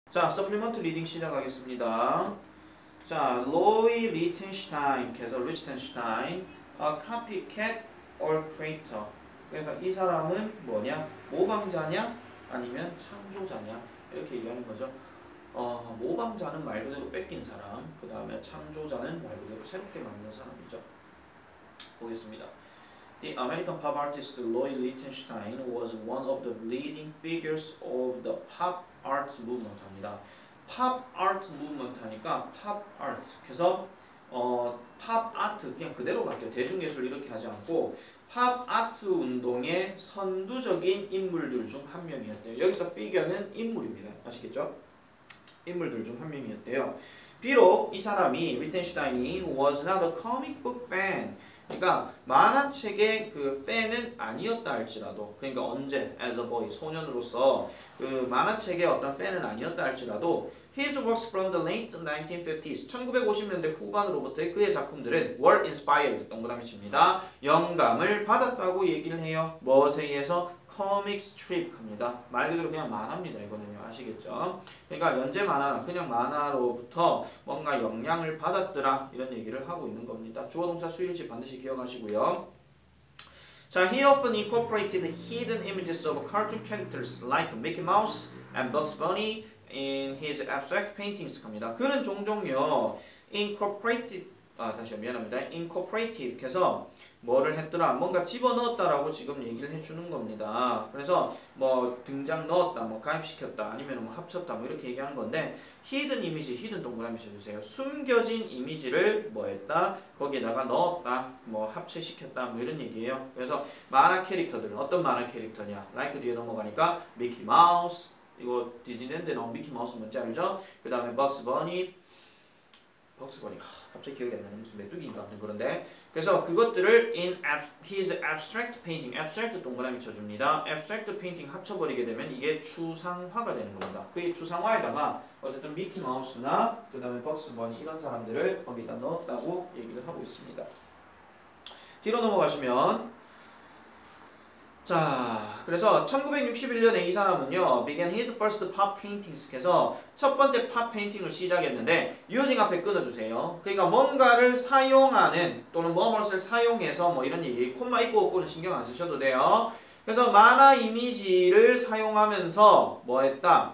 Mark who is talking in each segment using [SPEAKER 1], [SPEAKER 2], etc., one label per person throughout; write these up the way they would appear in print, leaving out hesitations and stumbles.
[SPEAKER 1] 자, 서플리먼트 리딩 시작하겠습니다. 자, 로이 리텐슈타인, 그래서 리텐슈타인, a copycat or creator. 그래서 이 사람은 뭐냐? 모방자냐? 아니면 창조자냐? 이렇게 얘기하는 거죠. 모방자는 말 그대로 뺏긴 사람, 그 다음에 창조자는 말 그대로 새롭게 만든 사람이죠. 보겠습니다. The American pop artist Roy Lichtenstein was one of the leading figures of the pop art movement 합니다. pop art movement 하니까 pop art. 그래서 pop art 그냥 그대로 갈게요. 대중예술 이렇게 하지 않고 pop art 운동의 선두적인 인물들 중 한 명이었대요. 여기서 figure는 인물입니다. 아시겠죠? 인물들 중 한 명이었대요. 비록 이 사람이 리텐슈타인이 was not a comic book fan. 그러니까 만화책의 그 팬은 아니었다 할지라도, 그러니까 언제 as a boy 소년으로서 그 만화책의 어떤 팬은 아니었다 할지라도 his works from the late 1950s 1950년대 후반으로부터의 그의 작품들은 were inspired 동그라미 칩니다. 영감을 받았다고 얘기를 해요. 무엇에 의해서? comic strip 합니다. 말 그대로 그냥 만화입니다. 이거는요. 아시겠죠? 그러니까 연재 만화나 그냥 만화로부터 뭔가 영향을 받았더라 이런 얘기를 하고 있는 겁니다. 주어 동사 수일치 반드시 기억하시고요. 자, he often incorporated hidden images of cartoon characters like Mickey Mouse and Bugs Bunny in his abstract paintings 합니다. 그는 종종요 incorporated 해서 뭐를 했더라? 뭔가 집어넣었다라고 지금 얘기를 해주는 겁니다. 그래서 뭐 등장 넣었다, 뭐 가입시켰다, 아니면 뭐 합쳤다, 뭐 이렇게 얘기하는 건데 hidden 이미지, hidden 동그라미 쳐주세요. 숨겨진 이미지를 뭐 했다? 거기에다가 넣었다, 뭐 합체시켰다, 뭐 이런 얘기예요. 그래서 만화 캐릭터들, 어떤 만화 캐릭터냐? like 뒤에 넘어가니까 미키 마우스, 이거 디즈니랜드에 나온 미키 마우스 뭔지 알죠? 그 다음에 벅스 버니, 갑자기 기억이 안 나네. 무슨 메뚜기인가 아무튼 그런데 그래서 그것들을 in his abstract painting, abstract 동그라미 쳐줍니다. abstract painting 합쳐버리게 되면 이게 추상화가 되는 겁니다. 그의 추상화에다가 어쨌든 미키 마우스나 그 다음에 벅스 버니 이런 사람들을 거기다 넣었다고 얘기를 하고 있습니다. 뒤로 넘어가시면 자, 그래서 1961년에 이 사람은요 began his first pop paintings 해서 첫 번째 팝 페인팅을 시작했는데 using 앞에 끊어주세요. 그러니까 뭔가를 사용하는 또는 뭐뭐를 사용해서 뭐 이런 얘기 콤마 있고 없고는 신경 안 쓰셔도 돼요. 그래서 만화 이미지를 사용하면서 뭐 했다?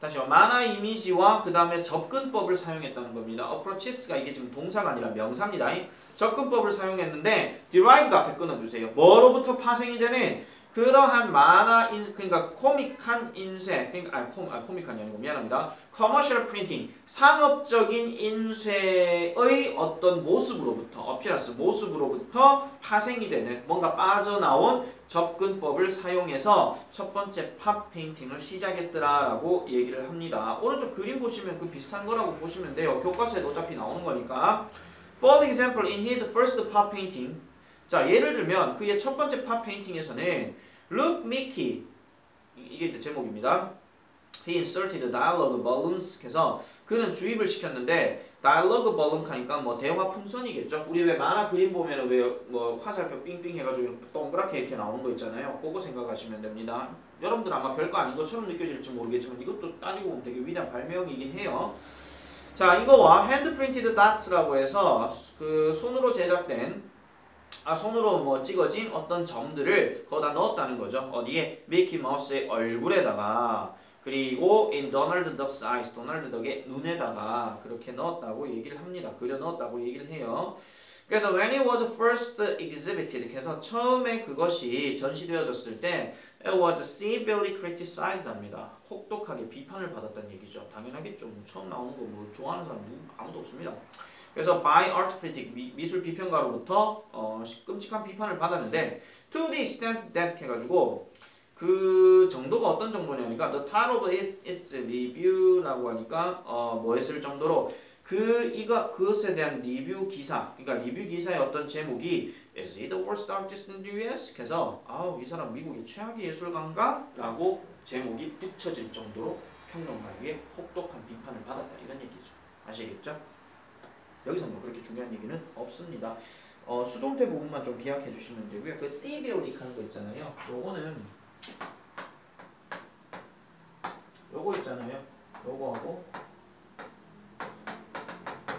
[SPEAKER 1] 다시요. 만화 이미지와 그 다음에 접근법을 사용했다는 겁니다. approaches가 이게 지금 동사가 아니라 명사입니다. 접근법을 사용했는데 derived 앞에 끊어주세요. 뭐로부터 파생이 되는 그러한 만화 그러니까 코믹한 인쇄 그러니까 코믹한이 아니고 미안합니다. commercial printing 상업적인 인쇄의 어떤 모습으로부터 어피어런스 모습으로부터 파생이 되는 뭔가 빠져나온 접근법을 사용해서 첫 번째 팝 페인팅을 시작했더라라고 얘기를 합니다. 오른쪽 그림 보시면 그 비슷한 거라고 보시면 돼요. 교과서에도 어차피 나오는 거니까. For example, in his first pop painting, 자 예를 들면 그의 첫 번째 팝 페인팅에서는 Look Mickey 이게 이제 제목입니다. He inserted dialogue balloons 해서 그는 주입을 시켰는데 dialogue balloon 하니까 뭐 대화 풍선이겠죠. 우리 왜 만화 그림 보면 왜 뭐 화살표 삥삥 해가지고 동그랗게 이렇게 나오는 거 있잖아요. 그거 생각하시면 됩니다. 여러분들 아마 별거 아닌 것처럼 느껴질지 모르겠지만 이것도 따지고 보면 되게 위대한 발명이긴 해요. 자, 이거와 hand printed dots라고 해서 그 손으로 제작된 손으로 뭐 찍어진 어떤 점들을 거기다 넣었다는 거죠. 어디에? 미키 마우스의 얼굴에다가 그리고 in Donald Duck's eyes, 도널드 덕의 눈에다가 그렇게 넣었다고 얘기를 합니다. 그려 넣었다고 얘기를 해요. 그래서 when it was first exhibited, 그래서 처음에 그것이 전시되어졌을 때 it was severely criticized 합니다. 혹독하게 비판을 받았다는 얘기죠. 당연하겠죠. 처음 나오는 거 뭐 좋아하는 사람 아무도 없습니다. 그래서 by art critic, 미술 비평가로부터 끔찍한 비판을 받았는데 to the extent that 해가지고 그 정도가 어떤 정도냐니까 the title of its review라고 하니까 뭐 했을 정도로 그것에 대한 리뷰 기사, 그러니까 리뷰 기사의 어떤 제목이 Is he the worst artist in the US? 그래서 이 사람 미국의 최악의 예술가인가? 라고 제목이 붙여질 정도로 평론가에게 혹독한 비판을 받았다 이런 얘기죠. 아시겠죠? 여기서 뭐 그렇게 중요한 얘기는 없습니다. 수동태 부분만 좀 기억해 주시면 되고요. 그 severely 하는 거 있잖아요. 요거는 요거 있잖아요. 요거하고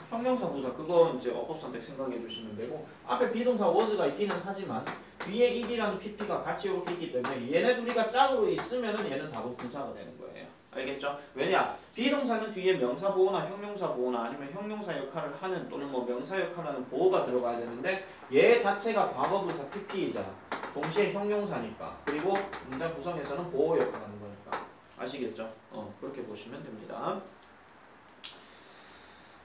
[SPEAKER 1] 형용사 부사 그거 이제 어법 선택 생각해 주시면 되고 앞에 비동사 was가 있기는 하지만 뒤에 it이라는 pp가 같이 이렇게 있기 때문에 얘네 둘이가 짝으로 있으면은 얘는 바로 부사가 되는 거예요. 알겠죠? 왜냐? 비동사는 뒤에 명사 보호나 형용사 보호나 아니면 형용사 역할을 하는 또는 뭐 명사 역할을 하는 보호가 들어가야 되는데 얘 자체가 과거분사 pp이잖아. 동시에 형용사니까. 그리고 문장 구성에서는 보호 역할을 하는 거니까. 아시겠죠? 그렇게 보시면 됩니다.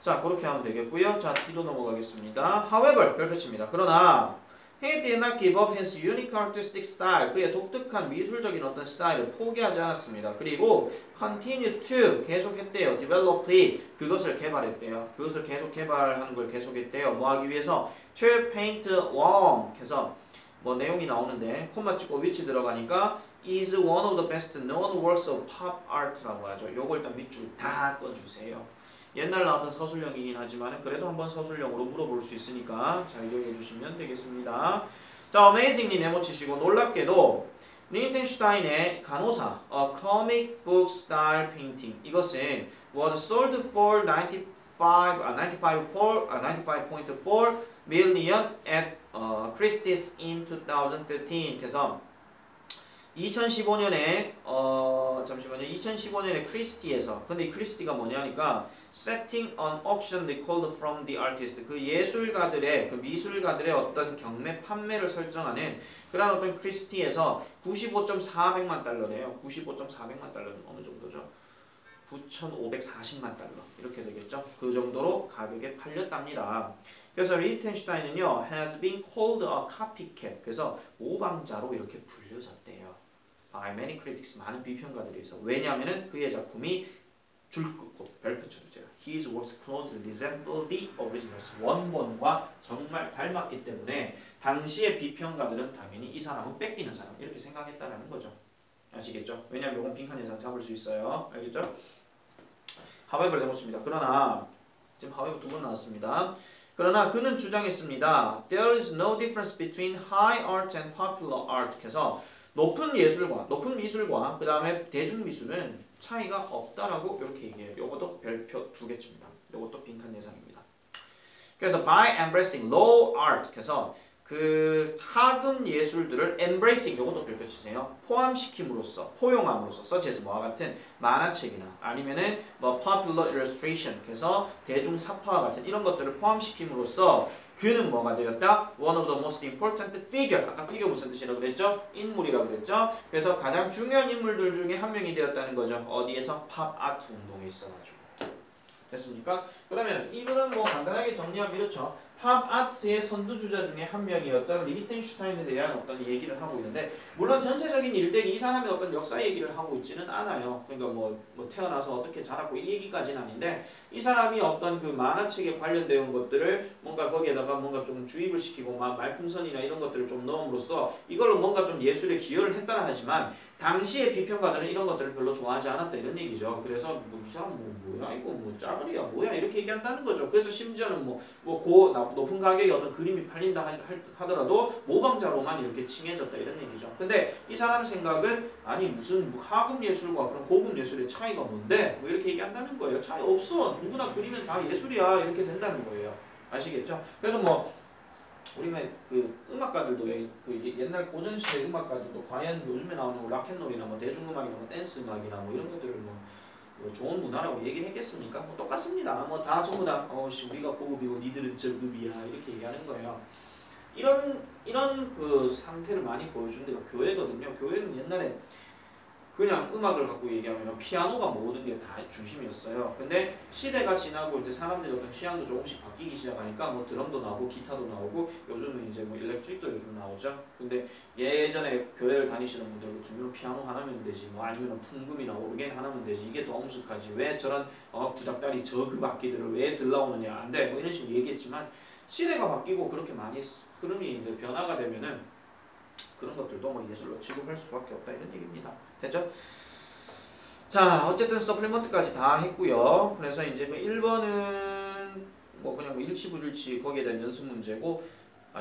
[SPEAKER 1] 자, 그렇게 하면 되겠고요. 자, 뒤로 넘어가겠습니다. However, 별표치입니다. 그러나 He did not give up his unique artistic style. 그의 독특한 미술적인 어떤 스타일을 포기하지 않았습니다. 그리고 continue to 계속했대요. develop 그것을 개발했대요. 그것을 계속 개발하는 걸 계속했대요. 뭐 하기 위해서 to paint warm 해서 뭐 내용이 나오는데 콤마 찍고 위치 들어가니까 is one of the best known works of pop art라고 하죠. 요거 일단 밑줄 다 꺼주세요. 옛날 나왔던 서술형이긴 하지만 그래도 한번 서술형으로 물어볼 수 있으니까 잘 기억해 주시면 되겠습니다. 자, amazingly 네모치시고 놀랍게도 리히텐슈타인의 간호사 A Comic Book Style Painting 이것은 was sold for 95.4 million at Christie's in 2015. 그래서 2015년에 잠시만요. 2015년에 크리스티에서 근데 이 크리스티가 뭐냐니까 setting an auction they called from the artist 그 예술가들의 그 미술가들의 어떤 경매 판매를 설정하는 그런 어떤 크리스티에서 95.400만 달러래요. 95.400만 달러는 어느 정도죠? 9,540만 달러 이렇게 되겠죠. 그 정도로 가격에 팔렸답니다. 그래서 리히텐슈타인은요 has been called a copycat 그래서 모방자로 이렇게 불려졌대요. by many critics 많은 비평가들이 있어. 왜냐하면은 그의 작품이 줄 긋고 별표 쳐주세요. His works closely resemble the originals. 원본과 정말 닮았기 때문에 당시의 비평가들은 당연히 이 사람은 뺏기는 사람 이렇게 생각했다라는 거죠. 아시겠죠? 왜냐하면 이건 빈칸 예상 잡을 수 있어요. 알겠죠? 하바이브를 해보십니다. 그러나 지금 하바이브 두 번 나왔습니다. 그러나 그는 주장했습니다. There is no difference between high art and popular art. 그래서 높은 미술과 그 다음에 대중미술은 차이가 없다라고 이렇게 얘기해요. 이것도 별표 두 개입니다. 이것도 빈칸 예상입니다. 그래서 by embracing low art. 그래서 그 하급 예술들을 embracing 이것도 별표 치세요. 포함시킴으로써 포용함으로써 such as 뭐와 같은 만화책이나 아니면은 뭐 popular illustration 그래서 대중 사파와 같은 이런 것들을 포함시킴으로써 그는 뭐가 되었다? One of the most important figure. 아까 figure 무슨 뜻이라고 그랬죠? 인물이라고 그랬죠? 그래서 가장 중요한 인물들 중에 한 명이 되었다는 거죠. 어디에서? 팝 아트 운동에 있어가지고. 됐습니까? 그러면 이거는 뭐 간단하게 정리하면 이렇죠. 팝 아트의 선두주자 중에 한 명이었던 리히텐슈타인에 대한 어떤 얘기를 하고 있는데 물론 전체적인 일대기 이 사람의 어떤 역사 얘기를 하고 있지는 않아요. 그러니까 뭐 태어나서 어떻게 자랐고 이 얘기까지는 아닌데 이 사람이 어떤 그 만화책에 관련된 것들을 뭔가 거기에다가 뭔가 좀 주입을 시키고 말풍선이나 이런 것들을 좀 넣음으로써 이걸로 뭔가 좀 예술에 기여를 했다나 하지만 당시의 비평가들은 이런 것들을 별로 좋아하지 않았다 이런 얘기죠. 그래서 뭐 이 사람 뭐야 이거 뭐 짜글이야 뭐야 이렇게 얘기한다는 거죠. 그래서 심지어는 높은 가격에 어떤 그림이 팔린다 하더라도 모방자로만 이렇게 칭해졌다 이런 얘기죠. 근데 이 사람 생각은 아니 무슨 하급 예술과 그런 고급 예술의 차이가 뭔데 뭐 이렇게 얘기한다는 거예요. 차이 없어. 누구나 그리면 다 예술이야 이렇게 된다는 거예요. 아시겠죠? 그래서 뭐 우리가 그 음악가들도 그 옛날 고전 시대 음악가들도 과연 요즘에 나오는 뭐 락앤롤이나 뭐 대중음악이나 뭐 댄스 음악이나 뭐 이런 것들을 뭐 좋은 문화라고 얘기를 했겠습니까? 뭐 똑같습니다. 뭐 다 전부 다 우리가 고급이고 니들은 저급이야 이렇게 얘기하는 거예요. 이런 그 상태를 많이 보여준 데가 교회거든요. 교회는 옛날에 그냥 음악을 갖고 얘기하면 피아노가 모든 게 다 중심이었어요. 근데 시대가 지나고 이제 사람들이 어떤 취향도 조금씩 바뀌기 시작하니까 뭐 드럼도 나오고 기타도 나오고 요즘은 이제 뭐 일렉트릭도 요즘 나오죠. 근데 예전에 교회를 다니시는 분들 같으면 피아노 하나면 되지 뭐 아니면 풍금이나 오르겐 하나면 되지 이게 더 엄숙하지 왜 저런 구닥다리 저급 악기들을 왜 들라오느냐 안 돼 뭐 이런 식으로 얘기했지만 시대가 바뀌고 그렇게 많이 흐름이 이제 변화가 되면은 그런 것들도 뭐 예술로 취급할 수밖에 없다 이런 얘기입니다. 됐죠? 자, 어쨌든 서플리먼트까지 다 했고요. 그래서 이제 1번은 뭐 그냥 뭐 일치불일치 거기에 대한 연습 문제고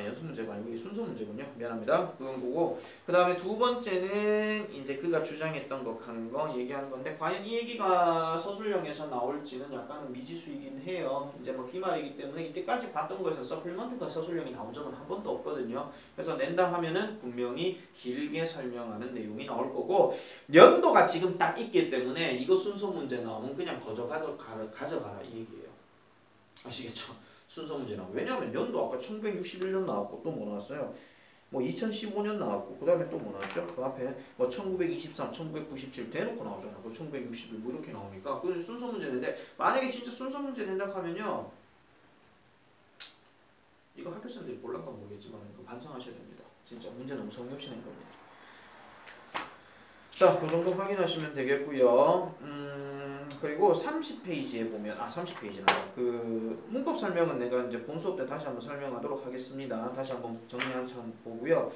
[SPEAKER 1] 연습 문제가 아니고 이게 순서 문제군요. 미안합니다. 그건 거고 그 다음에 두 번째는 이제 그가 주장했던 거 하는 거 얘기하는 건데 과연 이 얘기가 서술형에서 나올지는 약간은 미지수이긴 해요. 이제 뭐 기말이기 때문에 이때까지 봤던 거에서 서플리먼트가 서술형이 나온 적은 한 번도 없거든요. 그래서 낸다 하면은 분명히 길게 설명하는 내용이 나올 거고 연도가 지금 딱 있기 때문에 이거 순서 문제 나오면 그냥 거저 가져가라 이 얘기예요. 아시겠죠? 순서 문제 나오고 왜냐하면 연도 아까 1961년 나왔고 또 뭐 나왔어요? 뭐 2015년 나왔고 그 다음에 또 뭐 나왔죠? 그 앞에 뭐 1923, 1997 대놓고 나오잖아요. 그 1961 뭐 이렇게 나오니까 그건 순서 문제인데 만약에 진짜 순서 문제 낸다 하면요 이거 학교생들이 몰랐까 모르겠지만 이거 반성하셔야 됩니다. 진짜 문제 너무 성의 없이 낸 겁니다. 자, 그 정도 확인하시면 되겠고요. 그리고 30페이지에 보면 30페이지나 그 문법 설명은 내가 이제 본 수업 때 다시 한번 설명하도록 하겠습니다. 다시 한번 정리한 참 보고요.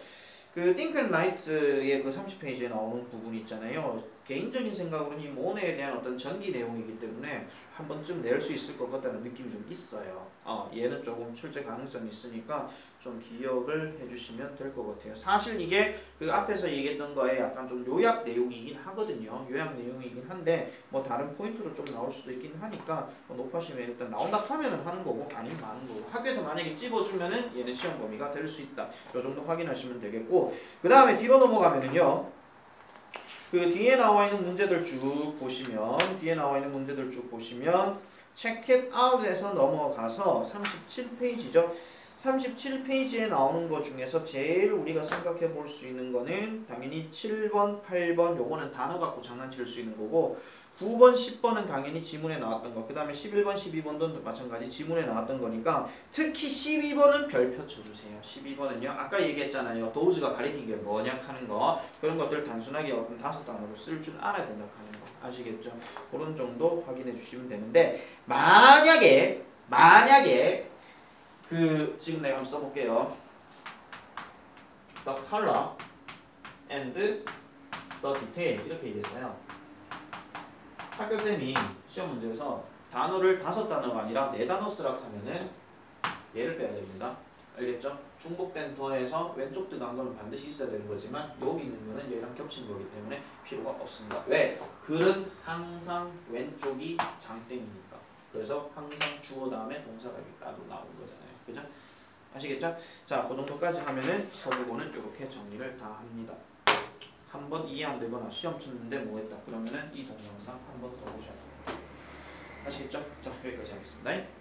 [SPEAKER 1] 그 Think and Write의 그 30페이지에 나오는 부분이 있잖아요. 개인적인 생각으로는 이 모네에 대한 어떤 전기 내용이기 때문에 한 번쯤 낼 수 있을 것 같다는 느낌이 좀 있어요. 얘는 조금 출제 가능성이 있으니까 좀 기억을 해주시면 될 것 같아요. 사실 이게 그 앞에서 얘기했던 거에 약간 좀 요약 내용이긴 하거든요. 요약 내용이긴 한데 뭐 다른 포인트로 좀 나올 수도 있긴 하니까 뭐 높아시면 일단 나온다 하면은 하는 거고 아니면 마는 거고 학교에서 만약에 찝어주면은 얘는 시험 범위가 될 수 있다. 요 정도 확인하시면 되겠고 그 다음에 뒤로 넘어가면은요. 그 뒤에 나와 있는 문제들 쭉 보시면 check it out에서 넘어가서 37페이지죠. 37페이지에 나오는 것 중에서 제일 우리가 생각해 볼 수 있는 거는 당연히 7번, 8번 요거는 단어 갖고 장난칠 수 있는 거고 9번, 10번은 당연히 지문에 나왔던 거. 그 다음에 11번, 12번도 마찬가지 지문에 나왔던 거니까 특히 12번은 별표 쳐주세요. 12번은요. 아까 얘기했잖아요. 도우즈가 가리킨 게 뭐냐 하는 거. 그런 것들 단순하게 어떤 5단어로 쓸 줄 알아야 된다 하는 거. 아시겠죠? 그런 정도 확인해 주시면 되는데 만약에 그 지금 내가 한번 써볼게요. The color and the detail 이렇게 얘기했어요. 학교쌤이 시험 문제에서 단어를 5단어가 아니라 4단어 쓰라고 하면은 얘를 빼야 됩니다. 알겠죠? 중복된 더에서 왼쪽 들어간 거는 반드시 있어야 되는 거지만 여기 있는 거는 얘랑 겹친 거기 때문에 필요가 없습니다. 왜? 글은 항상 왼쪽이 장땡이니까. 그래서 항상 주어 다음에 동사가 따로 나오는 거잖아요. 그죠? 아시겠죠? 자, 그 정도까지 하면은 서두고는 이렇게 정리를 다 합니다. 한번 이해 안 되거나 시험 치는데 뭐 했다 그러면은 이 동영상 한번 더 보셔야 돼요. 아시겠죠? 자, 여기까지 하겠습니다.